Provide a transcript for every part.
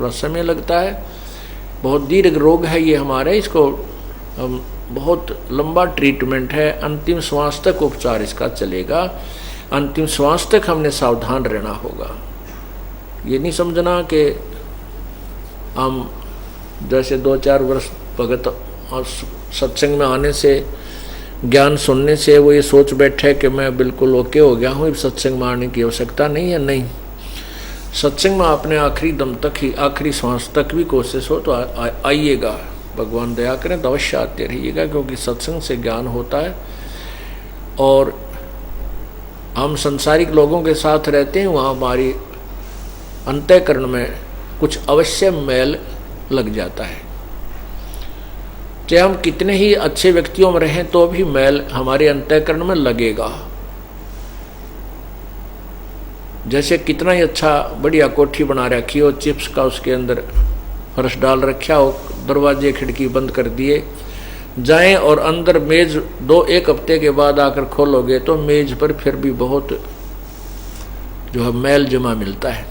थोड़ा समय लगता है, बहुत दीर्घ रोग है ये हमारे, इसको बहुत लंबा ट्रीटमेंट है, अंतिम श्वास तक उपचार इसका चलेगा, अंतिम श्वास तक हमने सावधान रहना होगा। ये नहीं समझना कि हम जैसे 2-4 वर्ष भगत और सत्संग में आने से, ज्ञान सुनने से वो ये सोच बैठे कि मैं बिल्कुल ओके हो गया हूँ, सत्संग में आने की आवश्यकता नहीं है। नहीं, सत्संग में आपने आखिरी दम तक ही, आखिरी सांस तक भी कोशिश हो तो आइएगा, भगवान दया करें तो अवश्य आते रहिएगा, क्योंकि सत्संग से ज्ञान होता है। और हम संसारिक लोगों के साथ रहते हैं, वहाँ हमारी अंतःकरण में कुछ अवश्य मैल लग जाता है। चाहे हम कितने ही अच्छे व्यक्तियों में रहें तो भी मैल हमारे अंतःकरण में लगेगा। जैसे कितना ही अच्छा बढ़िया कोठी बना रखी हो, चिप्स का उसके अंदर फर्श डाल रखा हो, दरवाजे खिड़की बंद कर दिए जाएं और अंदर मेज 2-1 हफ्ते के बाद आकर खोलोगे तो मेज पर फिर भी बहुत जो है मैल जमा मिलता है।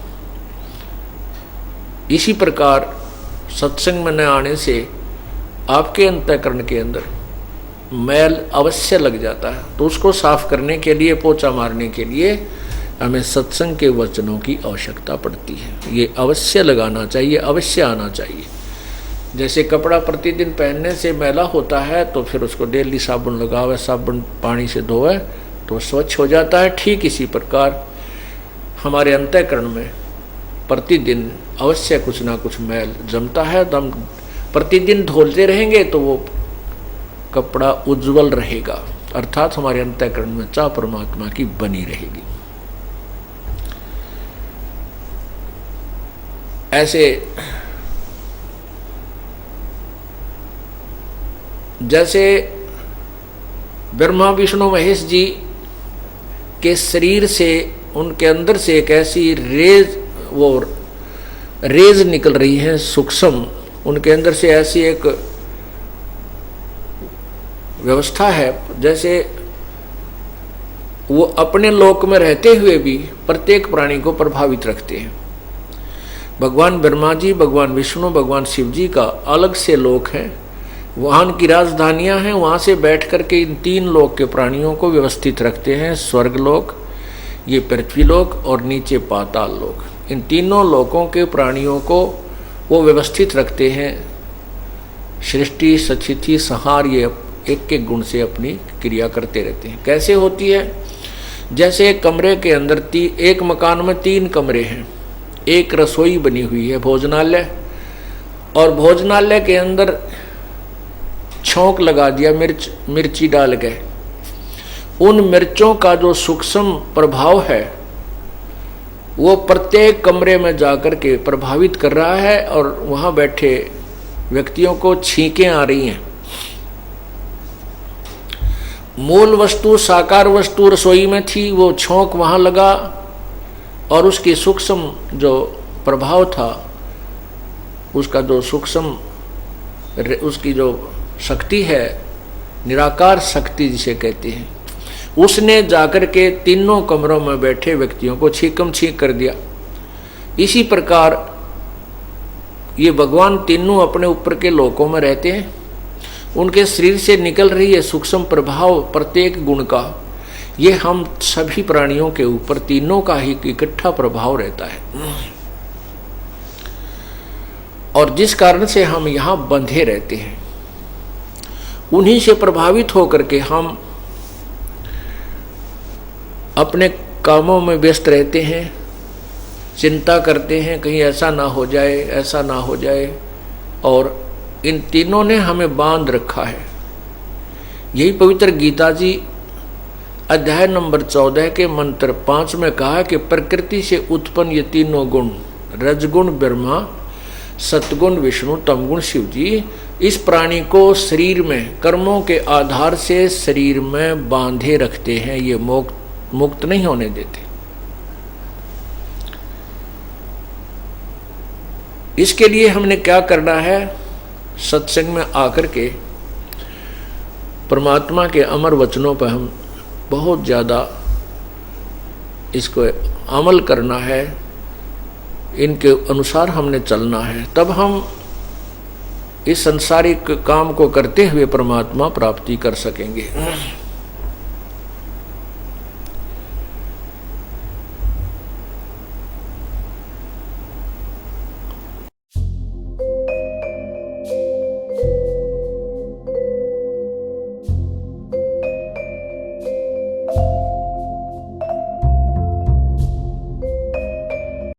इसी प्रकार सत्संग में न आने से आपके अंतःकरण के अंदर मैल अवश्य लग जाता है, तो उसको साफ करने के लिए, पोछा मारने के लिए हमें सत्संग के वचनों की आवश्यकता पड़ती है। ये अवश्य लगाना चाहिए, अवश्य आना चाहिए। जैसे कपड़ा प्रतिदिन पहनने से मैला होता है तो फिर उसको डेली साबुन लगावे, साबुन पानी से धोए तो स्वच्छ हो जाता है। ठीक इसी प्रकार हमारे अंतःकरण में प्रतिदिन अवश्य कुछ ना कुछ मैल जमता है, तो हम प्रतिदिन धोते रहेंगे तो वो कपड़ा उज्जवल रहेगा, अर्थात हमारे अंतःकरण में चाह परमात्मा की बनी रहेगी। ऐसे जैसे ब्रह्मा विष्णु महेश जी के शरीर से, उनके अंदर से एक ऐसी रेज निकल रही है सूक्ष्म, उनके अंदर से ऐसी एक व्यवस्था है जैसे वो अपने लोक में रहते हुए भी प्रत्येक प्राणी को प्रभावित रखते हैं। भगवान ब्रह्मा जी, भगवान विष्णु, भगवान शिव जी का अलग से लोक है, वहाँ की राजधानियाँ हैं, वहाँ से बैठ कर के इन 3 लोक के प्राणियों को व्यवस्थित रखते हैं। स्वर्ग लोक, ये पृथ्वी लोक और नीचे पाताल लोक। इन तीनों लोकों के प्राणियों को वो व्यवस्थित रखते हैं। सृष्टि, सचिति, संहार, ये एक एक गुण से अपनी क्रिया करते रहते हैं। कैसे होती है? जैसे एक कमरे के अंदर एक मकान में 3 कमरे हैं, एक रसोई बनी हुई है, भोजनालय, और भोजनालय के अंदर छौंक लगा दिया, मिर्ची डाल के। उन मिर्चों का जो सूक्ष्म प्रभाव है वो प्रत्येक कमरे में जाकर के प्रभावित कर रहा है और वहाँ बैठे व्यक्तियों को छींकें आ रही हैं। मूल वस्तु, साकार वस्तु रसोई में थी, वो छौंक वहाँ लगा और उसकी सूक्ष्म जो प्रभाव था, उसका जो सूक्ष्म, उसकी जो शक्ति है, निराकार शक्ति जिसे कहते हैं, उसने जाकर के तीनों कमरों में बैठे व्यक्तियों को छीकम छीक कर दिया। इसी प्रकार ये भगवान तीनों अपने ऊपर के लोकों में रहते हैं, उनके शरीर से निकल रही है सूक्ष्म प्रभाव प्रत्येक गुण का, ये हम सभी प्राणियों के ऊपर तीनों का ही इकट्ठा प्रभाव रहता है। और जिस कारण से हम यहाँ बंधे रहते हैं, उन्हीं से प्रभावित होकर के हम अपने कामों में व्यस्त रहते हैं, चिंता करते हैं कहीं ऐसा ना हो जाए, ऐसा ना हो जाए, और इन तीनों ने हमें बांध रखा है। यही पवित्र गीता जी अध्याय नंबर 14 के मंत्र 5 में कहा कि प्रकृति से उत्पन्न ये तीनों गुण, रजगुण ब्रह्मा, सतगुण विष्णु, तमगुण शिव जी, इस प्राणी को शरीर में कर्मों के आधार से शरीर में बांधे रखते हैं, ये मुक्त नहीं होने देते। इसके लिए हमने क्या करना है? सत्संग में आकर के परमात्मा के अमर वचनों पर हम बहुत ज़्यादा इसको अमल करना है, इनके अनुसार हमने चलना है, तब हम इस संसारिक काम को करते हुए परमात्मा प्राप्ति कर सकेंगे।